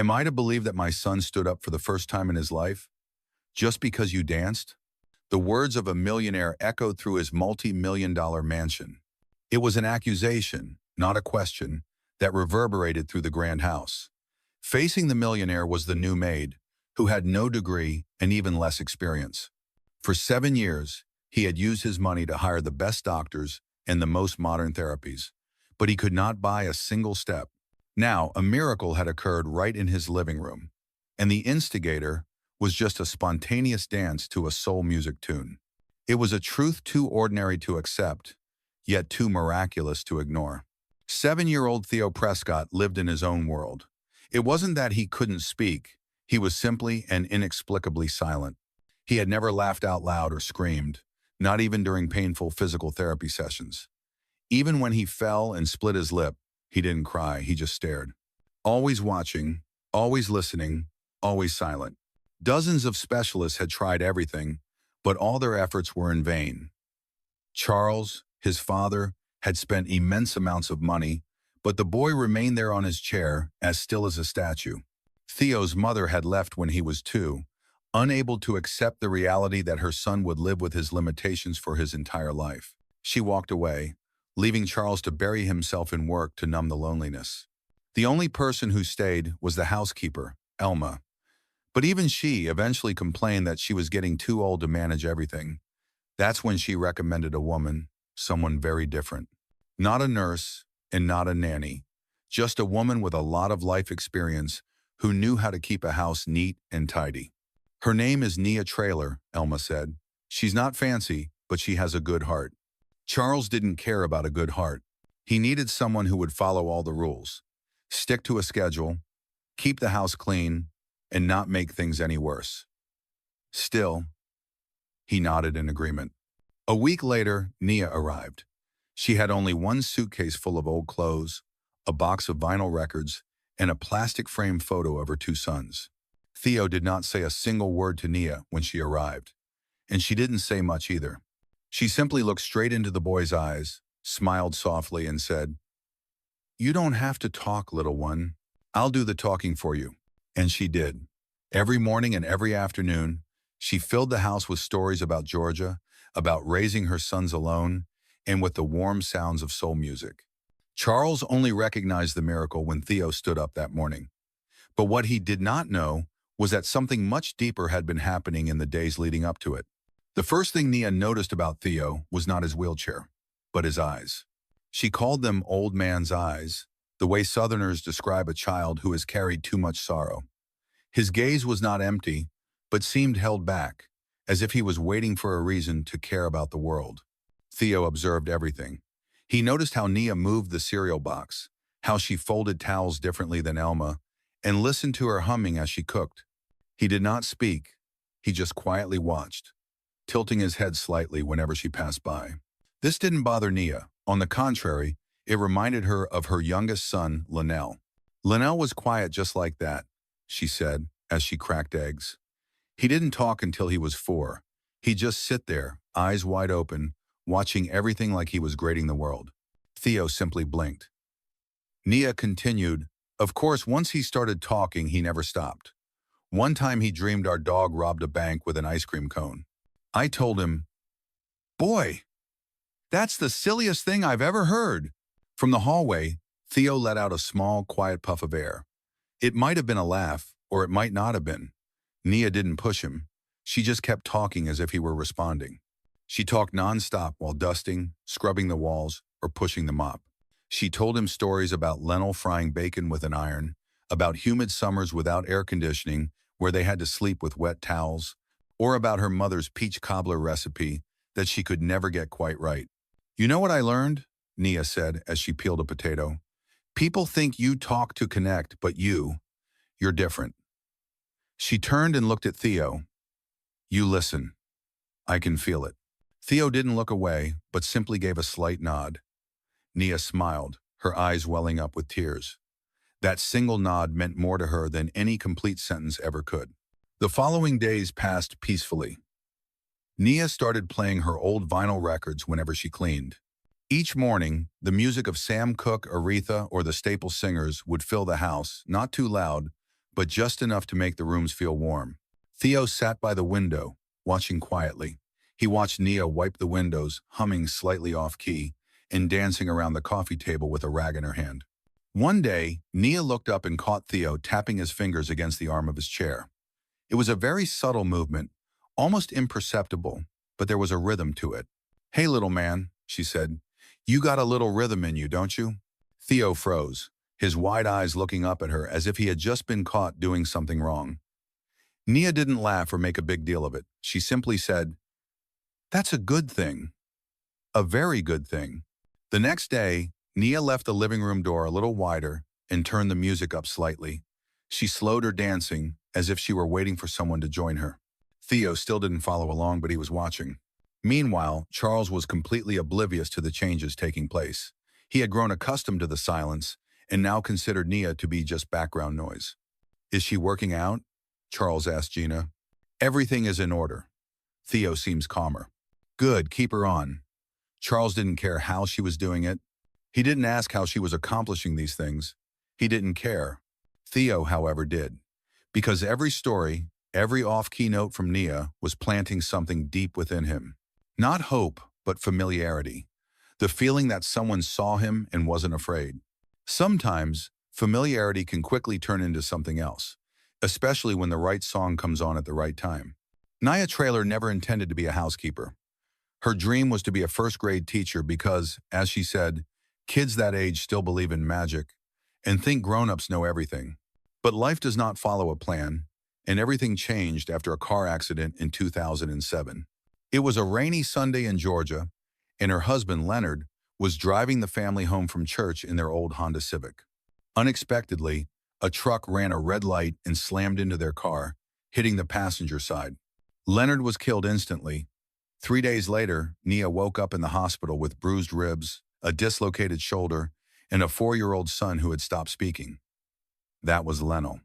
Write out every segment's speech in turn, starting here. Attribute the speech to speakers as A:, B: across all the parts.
A: Am I to believe that my son stood up for the first time in his life? Just because you danced? The words of a millionaire echoed through his multi-million-dollar mansion. It was an accusation, not a question, that reverberated through the grand house. Facing the millionaire was the new maid, who had no degree and even less experience. For 7 years, he had used his money to hire the best doctors and the most modern therapies, but he could not buy a single step. Now, a miracle had occurred right in his living room, and the instigator was just a spontaneous dance to a soul music tune. It was a truth too ordinary to accept, yet too miraculous to ignore. 7-year-old Theo Prescott lived in his own world. It wasn't that he couldn't speak, he was simply and inexplicably silent. He had never laughed out loud or screamed, not even during painful physical therapy sessions. Even when he fell and split his lip, he didn't cry, he just stared. Always watching, always listening, always silent. Dozens of specialists had tried everything, but all their efforts were in vain. Charles, his father, had spent immense amounts of money, but the boy remained there on his chair, as still as a statue. Theo's mother had left when he was 2, unable to accept the reality that her son would live with his limitations for his entire life. She walked away, leaving Charles to bury himself in work to numb the loneliness. The only person who stayed was the housekeeper, Elma. But even she eventually complained that she was getting too old to manage everything. That's when she recommended a woman, someone very different. Not a nurse and not a nanny, just a woman with a lot of life experience who knew how to keep a house neat and tidy. Her name is Nia Traylor, Elma said. She's not fancy, but she has a good heart. Charles didn't care about a good heart. He needed someone who would follow all the rules, stick to a schedule, keep the house clean, and not make things any worse. Still, he nodded in agreement. A week later, Nia arrived. She had only one suitcase full of old clothes, a box of vinyl records, and a plastic frame photo of her 2 sons. Theo did not say a single word to Nia when she arrived, and she didn't say much either. She simply looked straight into the boy's eyes, smiled softly, and said, "You don't have to talk, little one. I'll do the talking for you." And she did. Every morning and every afternoon, she filled the house with stories about Georgia, about raising her sons alone, and with the warm sounds of soul music. Charles only recognized the miracle when Theo stood up that morning. But what he did not know was that something much deeper had been happening in the days leading up to it. The first thing Nia noticed about Theo was not his wheelchair, but his eyes. She called them old man's eyes, the way Southerners describe a child who has carried too much sorrow. His gaze was not empty, but seemed held back, as if he was waiting for a reason to care about the world. Theo observed everything. He noticed how Nia moved the cereal box, how she folded towels differently than Elma, and listened to her humming as she cooked. He did not speak. He just quietly watched, tilting his head slightly whenever she passed by. This didn't bother Nia. On the contrary, it reminded her of her youngest son, Linnell. Linnell was quiet just like that, she said, as she cracked eggs. He didn't talk until he was 4. He'd just sit there, eyes wide open, watching everything like he was grading the world. Theo simply blinked. Nia continued, "Of course, once he started talking, he never stopped. One time he dreamed our dog robbed a bank with an ice cream cone. I told him, 'Boy, that's the silliest thing I've ever heard.'" From the hallway, Theo let out a small, quiet puff of air. It might have been a laugh, or it might not have been. Nia didn't push him. She just kept talking as if he were responding. She talked nonstop while dusting, scrubbing the walls, or pushing the mop. She told him stories about Lennel frying bacon with an iron, about humid summers without air conditioning where they had to sleep with wet towels, or about her mother's peach cobbler recipe that she could never get quite right. "You know what I learned?" Nia said as she peeled a potato. "People think you talk to connect, but you're different." She turned and looked at Theo. "You listen. I can feel it." Theo didn't look away, but simply gave a slight nod. Nia smiled, her eyes welling up with tears. That single nod meant more to her than any complete sentence ever could. The following days passed peacefully. Nia started playing her old vinyl records whenever she cleaned. Each morning, the music of Sam Cooke, Aretha, or the Staple Singers would fill the house, not too loud, but just enough to make the rooms feel warm. Theo sat by the window, watching quietly. He watched Nia wipe the windows, humming slightly off-key, and dancing around the coffee table with a rag in her hand. One day, Nia looked up and caught Theo tapping his fingers against the arm of his chair. It was a very subtle movement, almost imperceptible, but there was a rhythm to it. "Hey, little man," she said. "You got a little rhythm in you, don't you?" Theo froze, his wide eyes looking up at her as if he had just been caught doing something wrong. Nia didn't laugh or make a big deal of it. She simply said, "That's a good thing. A very good thing." The next day, Nia left the living room door a little wider and turned the music up slightly. She slowed her dancing as if she were waiting for someone to join her. Theo still didn't follow along, but he was watching. Meanwhile, Charles was completely oblivious to the changes taking place. He had grown accustomed to the silence and now considered Nia to be just background noise. "Is she working out?" Charles asked Gina. "Everything is in order." Theo seems calmer. "Good, keep her on." Charles didn't care how she was doing it. He didn't ask how she was accomplishing these things. He didn't care. Theo, however, did. Because every story, every off-key note from Nia was planting something deep within him. Not hope, but familiarity. The feeling that someone saw him and wasn't afraid. Sometimes, familiarity can quickly turn into something else, especially when the right song comes on at the right time. Nia Traylor never intended to be a housekeeper. Her dream was to be a first-grade teacher because, as she said, kids that age still believe in magic and think grown-ups know everything. But life does not follow a plan, and everything changed after a car accident in 2007. It was a rainy Sunday in Georgia, and her husband, Leonard, was driving the family home from church in their old Honda Civic. Unexpectedly, a truck ran a red light and slammed into their car, hitting the passenger side. Leonard was killed instantly. 3 days later, Nia woke up in the hospital with bruised ribs, a dislocated shoulder, and a 4-year-old son who had stopped speaking. That was Leno.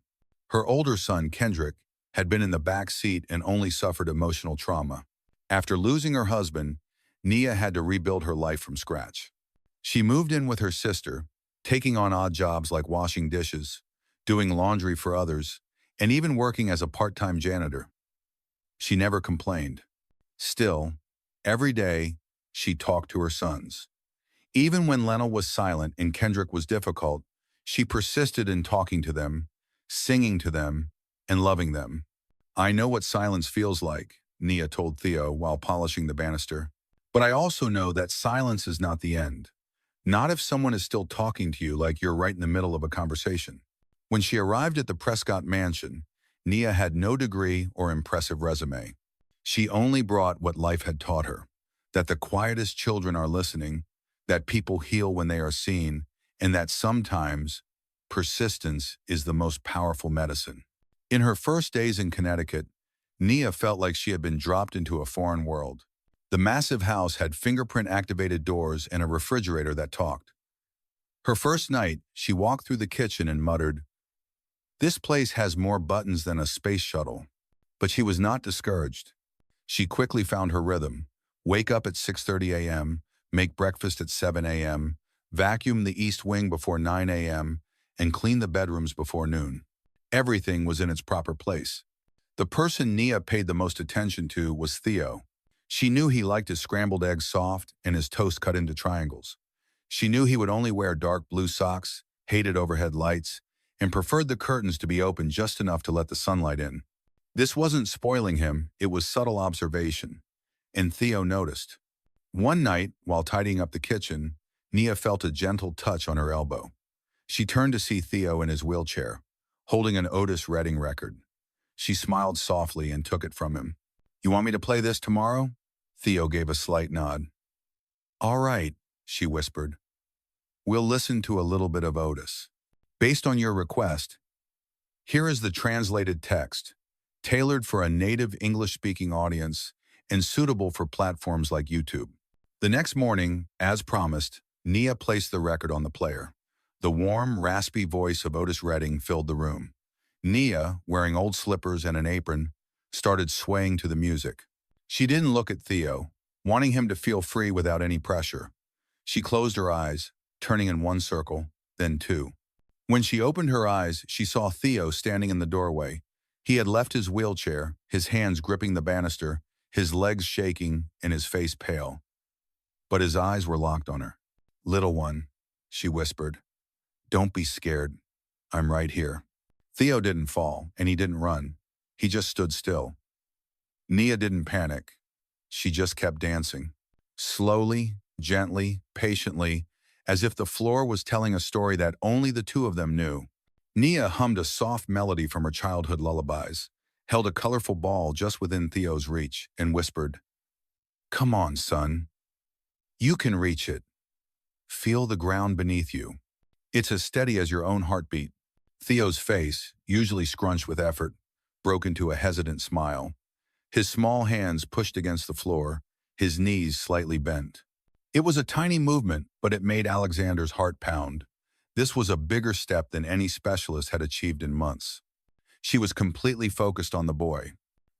A: Her older son, Kendrick, had been in the back seat and only suffered emotional trauma. After losing her husband, Nia had to rebuild her life from scratch. She moved in with her sister, taking on odd jobs like washing dishes, doing laundry for others, and even working as a part-time janitor. She never complained. Still, every day, she talked to her sons. Even when Leno was silent and Kendrick was difficult, she persisted in talking to them, singing to them, and loving them. "I know what silence feels like," Nia told Theo while polishing the banister. "But I also know that silence is not the end. Not if someone is still talking to you like you're right in the middle of a conversation." When she arrived at the Prescott mansion, Nia had no degree or impressive resume. She only brought what life had taught her, that the quietest children are listening, that people heal when they are seen, and that sometimes persistence is the most powerful medicine. In her first days in Connecticut, Nia felt like she had been dropped into a foreign world. The massive house had fingerprint-activated doors and a refrigerator that talked. Her first night, she walked through the kitchen and muttered, "This place has more buttons than a space shuttle." But she was not discouraged. She quickly found her rhythm. Wake up at 6:30 a.m., make breakfast at 7 a.m., vacuum the east wing before 9 a.m., and clean the bedrooms before noon. Everything was in its proper place. The person Nia paid the most attention to was Theo. She knew he liked his scrambled eggs soft and his toast cut into triangles. She knew he would only wear dark blue socks, hated overhead lights, and preferred the curtains to be open just enough to let the sunlight in. This wasn't spoiling him, it was subtle observation. And Theo noticed. One night, while tidying up the kitchen, Nia felt a gentle touch on her elbow. She turned to see Theo in his wheelchair, holding an Otis Redding record. She smiled softly and took it from him. "You want me to play this tomorrow?" Theo gave a slight nod. "All right," she whispered. "We'll listen to a little bit of Otis. Based on your request, here is the translated text, tailored for a native English-speaking audience and suitable for platforms like YouTube." The next morning, as promised, Nia placed the record on the player. The warm, raspy voice of Otis Redding filled the room. Nia, wearing old slippers and an apron, started swaying to the music. She didn't look at Theo, wanting him to feel free without any pressure. She closed her eyes, turning in one circle, then two. When she opened her eyes, she saw Theo standing in the doorway. He had left his wheelchair, his hands gripping the banister, his legs shaking and his face pale. But his eyes were locked on her. "Little one," she whispered, "don't be scared. I'm right here." Theo didn't fall, and he didn't run. He just stood still. Nia didn't panic. She just kept dancing. Slowly, gently, patiently, as if the floor was telling a story that only the two of them knew. Nia hummed a soft melody from her childhood lullabies, held a colorful ball just within Theo's reach, and whispered, "Come on, son. You can reach it. Feel the ground beneath you. It's as steady as your own heartbeat." Theo's face, usually scrunched with effort, broke into a hesitant smile. His small hands pushed against the floor, his knees slightly bent. It was a tiny movement, but it made Alexander's heart pound. This was a bigger step than any specialist had achieved in months. She was completely focused on the boy.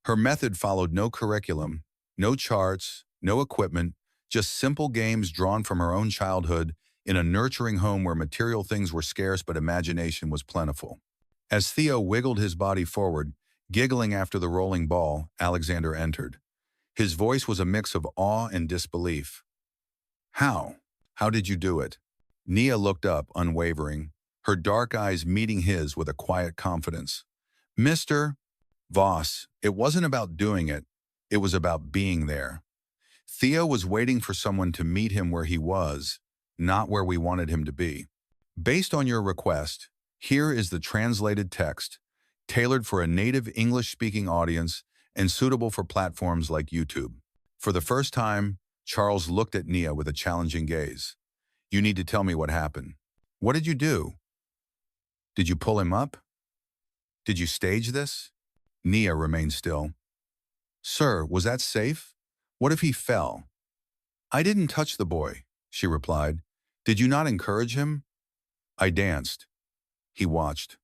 A: Her method followed no curriculum, no charts, no equipment, just simple games drawn from her own childhood in a nurturing home where material things were scarce but imagination was plentiful. As Theo wiggled his body forward, giggling after the rolling ball, Alexander entered. His voice was a mix of awe and disbelief. "How? How did you do it?" Nia looked up, unwavering, her dark eyes meeting his with a quiet confidence. "Mr. Voss, it wasn't about doing it. It was about being there." Theo was waiting for someone to meet him where he was, not where we wanted him to be. Based on your request, here is the translated text, tailored for a native English-speaking audience and suitable for platforms like YouTube. For the first time, Charles looked at Nia with a challenging gaze. "You need to tell me what happened. What did you do? Did you pull him up? Did you stage this?" Nia remained still. "Sir, was that safe? What if he fell?" "I didn't touch the boy," she replied. "Did you not encourage him?" "I danced." He watched.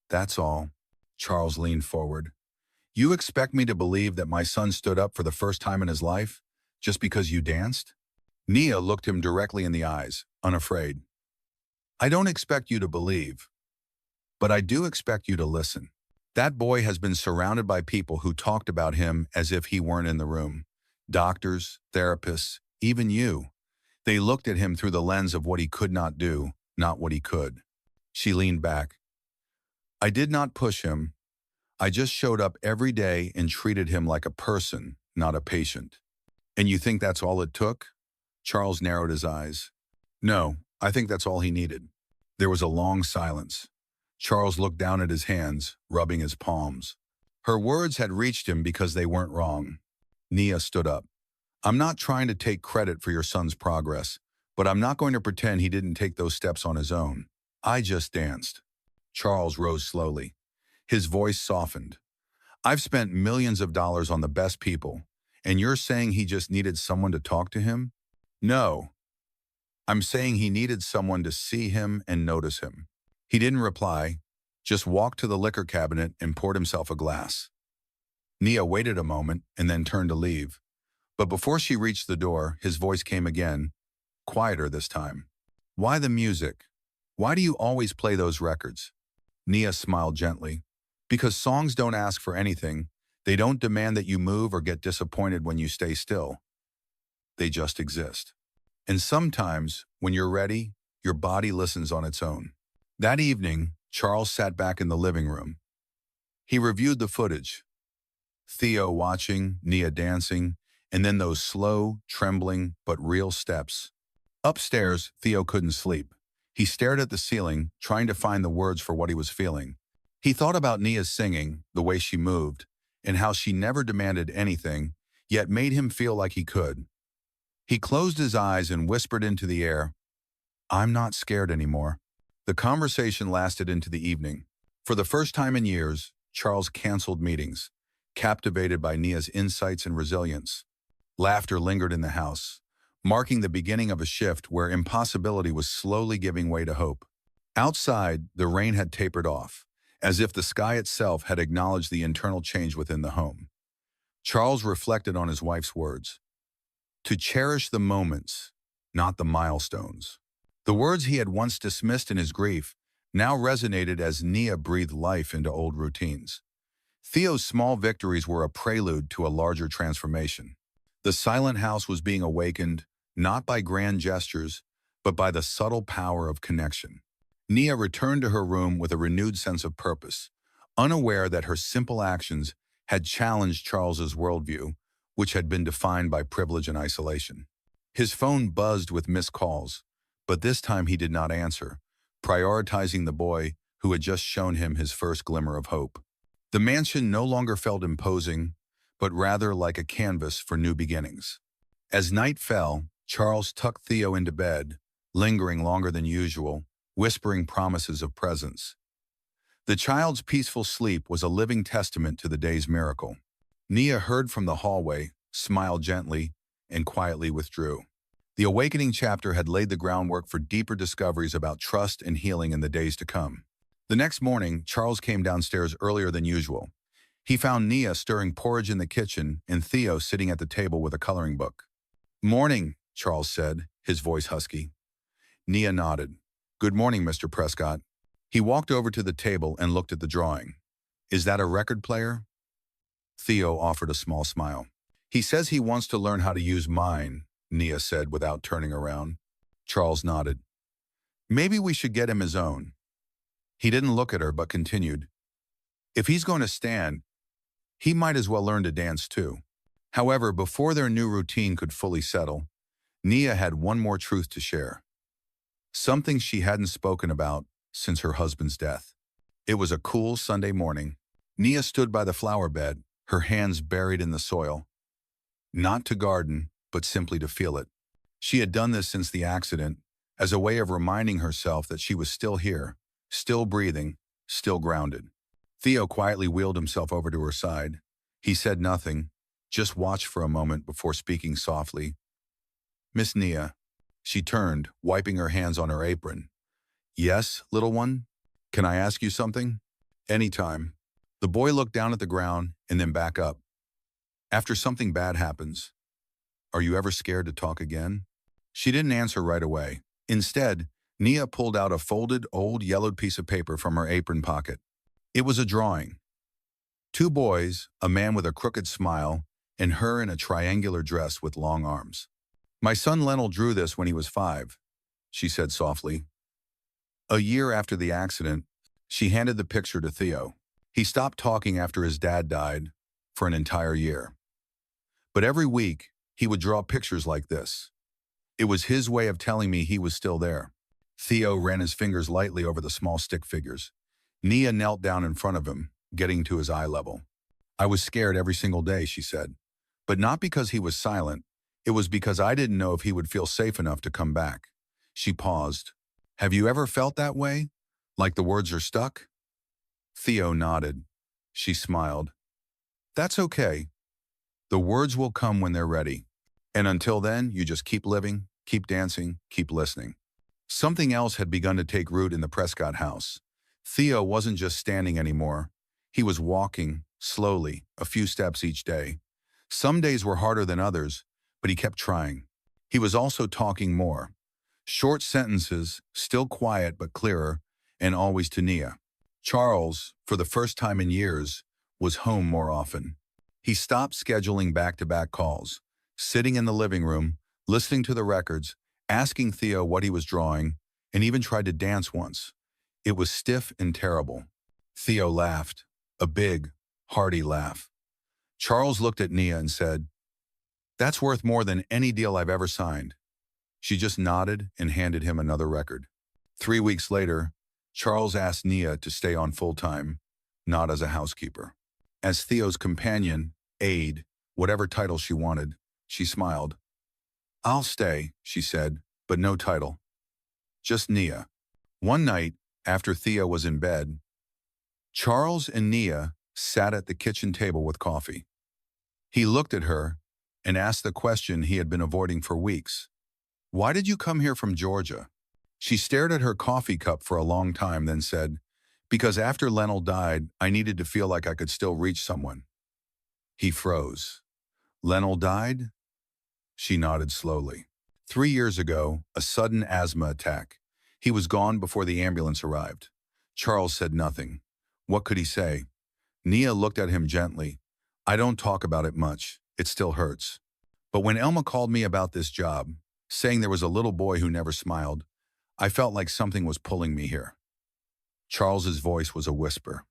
A: "That's all." Charles leaned forward. "You expect me to believe that my son stood up for the first time in his life, just because you danced?" Nia looked him directly in the eyes, unafraid. "I don't expect you to believe, but I do expect you to listen. That boy has been surrounded by people who talked about him as if he weren't in the room. Doctors, therapists, even you. They looked at him through the lens of what he could not do, not what he could." She leaned back. "I did not push him. I just showed up every day and treated him like a person, not a patient." "And you think that's all it took?" Charles narrowed his eyes. "No, I think that's all he needed." There was a long silence. Charles looked down at his hands, rubbing his palms. Her words had reached him because they weren't wrong. Nia stood up. "I'm not trying to take credit for your son's progress, but I'm not going to pretend he didn't take those steps on his own. I just danced." Charles rose slowly. His voice softened. "I've spent millions of dollars on the best people, and you're saying he just needed someone to talk to him?" "No. I'm saying he needed someone to see him and notice him." He didn't reply, just walked to the liquor cabinet and poured himself a glass. Nia waited a moment and then turned to leave. But before she reached the door, his voice came again, quieter this time. "Why the music? Why do you always play those records?" Nia smiled gently. "Because songs don't ask for anything. They don't demand that you move or get disappointed when you stay still. They just exist. And sometimes, when you're ready, your body listens on its own." That evening, Charles sat back in the living room. He reviewed the footage. Theo watching, Nia dancing, and then those slow, trembling, but real steps. Upstairs, Theo couldn't sleep. He stared at the ceiling, trying to find the words for what he was feeling. He thought about Nia's singing, the way she moved, and how she never demanded anything, yet made him feel like he could. He closed his eyes and whispered into the air, "I'm not scared anymore." The conversation lasted into the evening. For the first time in years, Charles canceled meetings, captivated by Nia's insights and resilience. Laughter lingered in the house, marking the beginning of a shift where impossibility was slowly giving way to hope. Outside, the rain had tapered off, as if the sky itself had acknowledged the internal change within the home. Charles reflected on his wife's words. To cherish the moments, not the milestones. The words he had once dismissed in his grief now resonated as Nia breathed life into old routines. Theo's small victories were a prelude to a larger transformation. The silent house was being awakened, not by grand gestures, but by the subtle power of connection. Nia returned to her room with a renewed sense of purpose, unaware that her simple actions had challenged Charles's worldview, which had been defined by privilege and isolation. His phone buzzed with missed calls, but this time he did not answer, prioritizing the boy who had just shown him his first glimmer of hope. The mansion no longer felt imposing, but rather like a canvas for new beginnings. As night fell, Charles tucked Theo into bed, lingering longer than usual, whispering promises of presence. The child's peaceful sleep was a living testament to the day's miracle. Nia heard from the hallway, smiled gently, and quietly withdrew. The awakening chapter had laid the groundwork for deeper discoveries about trust and healing in the days to come. The next morning, Charles came downstairs earlier than usual. He found Nia stirring porridge in the kitchen and Theo sitting at the table with a coloring book. "Morning," Charles said, his voice husky. Nia nodded. "Good morning, Mr. Prescott." He walked over to the table and looked at the drawing. "Is that a record player?" Theo offered a small smile. "He says he wants to learn how to use mine," Nia said without turning around. Charles nodded. "Maybe we should get him his own." He didn't look at her but continued. "If he's going to stand, he might as well learn to dance too." However, before their new routine could fully settle, Nia had one more truth to share. Something she hadn't spoken about since her husband's death. It was a cool Sunday morning. Nia stood by the flower bed, her hands buried in the soil. Not to garden, but simply to feel it. She had done this since the accident, as a way of reminding herself that she was still here, still breathing, still grounded. Theo quietly wheeled himself over to her side. He said nothing, just watched for a moment before speaking softly. "Miss Nia." She turned, wiping her hands on her apron. "Yes, little one? Can I ask you something?" "Anytime." The boy looked down at the ground and then back up. "After something bad happens, are you ever scared to talk again?" She didn't answer right away. Instead, Nia pulled out a folded, old, yellowed piece of paper from her apron pocket. It was a drawing. Two boys, a man with a crooked smile, and her in a triangular dress with long arms. "My son Lionel drew this when he was 5, she said softly. A year after the accident, she handed the picture to Theo. He stopped talking after his dad died for an entire year. But every week, he would draw pictures like this. It was his way of telling me he was still there. Theo ran his fingers lightly over the small stick figures. Nia knelt down in front of him, getting to his eye level. "I was scared every single day," she said. "But not because he was silent. It was because I didn't know if he would feel safe enough to come back." She paused. "Have you ever felt that way? Like the words are stuck?" Theo nodded. She smiled. "That's okay. The words will come when they're ready. And until then, you just keep living, keep dancing, keep listening." Something else had begun to take root in the Prescott house. Theo wasn't just standing anymore. He was walking, slowly, a few steps each day. Some days were harder than others, but he kept trying. He was also talking more. Short sentences, still quiet but clearer, and always to Nia. Charles, for the first time in years, was home more often. He stopped scheduling back-to-back calls, sitting in the living room, listening to the records, asking Theo what he was drawing, and even tried to dance once. It was stiff and terrible. Theo laughed, a big, hearty laugh. Charles looked at Nia and said, "That's worth more than any deal I've ever signed." She just nodded and handed him another record. 3 weeks later, Charles asked Nia to stay on full-time, not as a housekeeper. As Theo's companion, aide, whatever title she wanted, she smiled. "I'll stay," she said, "but no title. Just Nia." One night, after Theo was in bed, Charles and Nia sat at the kitchen table with coffee. He looked at her and asked the question he had been avoiding for weeks. "Why did you come here from Georgia?" She stared at her coffee cup for a long time, then said, "Because after Lionel died, I needed to feel like I could still reach someone." He froze. "Lionel died?" She nodded slowly. 3 years ago, a sudden asthma attack. He was gone before the ambulance arrived. Charles said nothing. What could he say? Nia looked at him gently. I don't talk about it much. It still hurts. But when Elma called me about this job, saying there was a little boy who never smiled, I felt like something was pulling me here. Charles's voice was a whisper.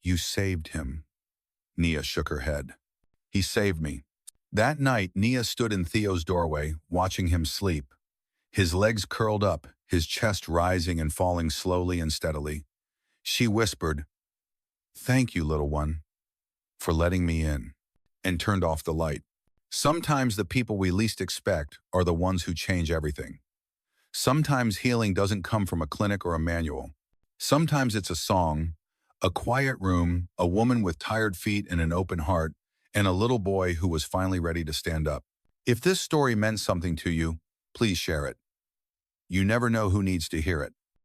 A: You saved him. Nia shook her head. He saved me. That night, Nia stood in Theo's doorway, watching him sleep. His legs curled up, his chest rising and falling slowly and steadily. She whispered, Thank you, little one, for letting me in, and turned off the light. Sometimes the people we least expect are the ones who change everything. Sometimes healing doesn't come from a clinic or a manual. Sometimes it's a song, a quiet room, a woman with tired feet and an open heart, and a little boy who was finally ready to stand up. If this story meant something to you, please share it. You never know who needs to hear it.